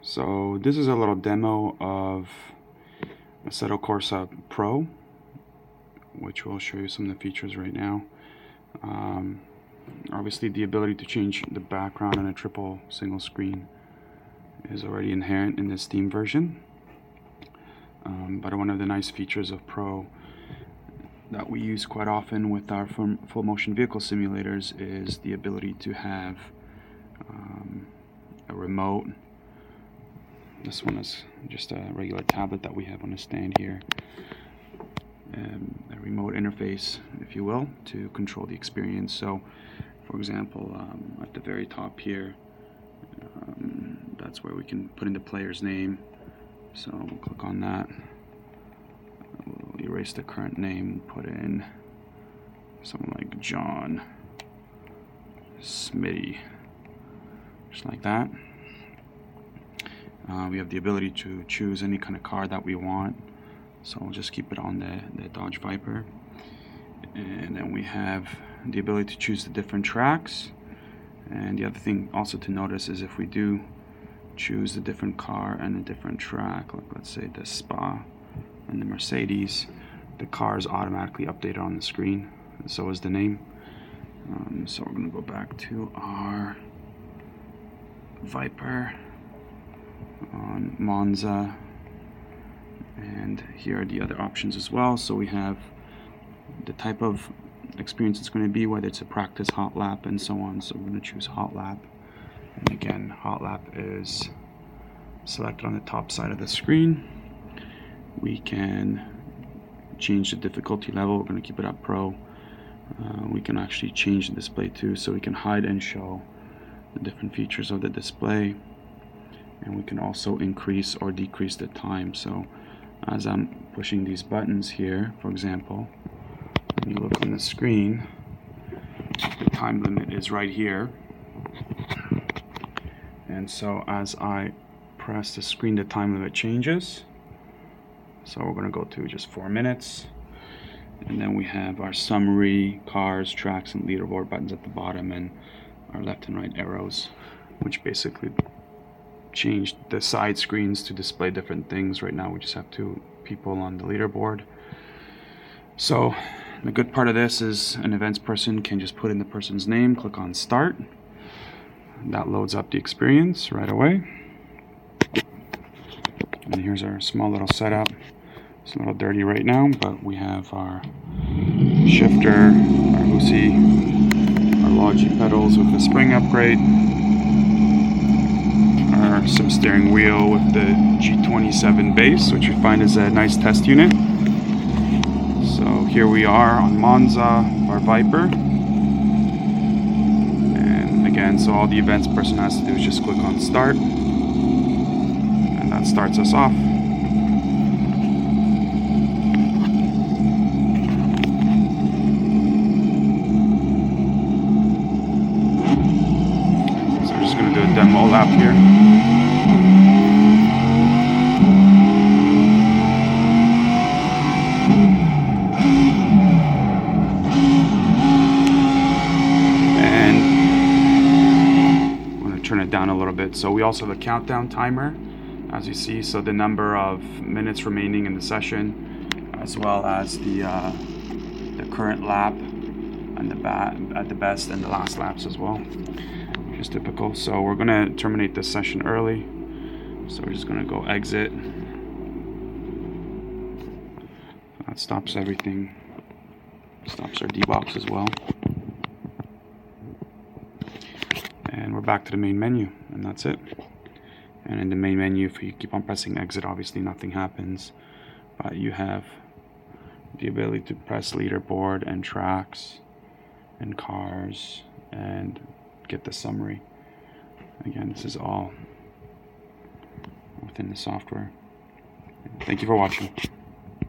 So this is a little demo of Assetto Corsa Pro, which will show you some of the features right now. Obviously the ability to change the background on a triple single screen is already inherent in the Steam version. But one of the nice features of Pro that we use quite often with our full motion vehicle simulators is the ability to have a remote. This one is just a regular tablet that we have on a stand here. A remote interface, if you will, to control the experience. So, for example, at the very top here, that's where we can put in the player's name. So we'll click on that. We'll erase the current name, put in someone like John Smitty, just like that. We have the ability to choose any kind of car that we want, so we'll just keep it on the Dodge Viper. And then we have the ability to choose the different tracks. And the other thing also to notice is if we do choose a different car and a different track, like let's say the Spa and the Mercedes, the car is automatically updated on the screen, and so is the name. So we're going to go back to our Viper on Monza, and here are the other options as well. So we have the type of experience it's going to be, whether it's a practice, hot lap, and so on. So we're going to choose hot lap, and again, hot lap is selected on the top side of the screen. We can change the difficulty level. We're going to keep it at Pro. We can actually change the display too, so we can hide and show the different features of the display. And we can also increase or decrease the time. So as I'm pushing these buttons here, for example, when you look on the screen, the time limit is right here. And so as I press the screen, the time limit changes. So we're going to go to just 4 minutes. And then we have our summary, cars, tracks, and leaderboard buttons at the bottom, and our left and right arrows, which basically changed the side screens to display different things. Right now we just have 2 people on the leaderboard. So the good part of this is an events person can just put in the person's name, click on start. That loads up the experience right away. And here's our small little setup. It's a little dirty right now, but we have our shifter, our Husi, our Logi pedals with the spring upgrade, our sim steering wheel with the G27 base, which we find is a nice test unit. So here we are on Monza, our Viper. And again, so all the events person has to do is just click on start, and that starts us off. So we're just going to do a demo lap here. Turn it down a little bit. So we also have a countdown timer, as you see, so the number of minutes remaining in the session, as well as the current lap and at the best and the last laps as well, which is typical. So we're going to terminate this session early, so we're just going to go exit. That stops everything, stops our D-box as well. And we're back to the main menu, and that's it. And in the main menu, if you keep on pressing exit, obviously nothing happens, but you have the ability to press leaderboard and tracks and cars and get the summary. Again, this is all within the software. Thank you for watching.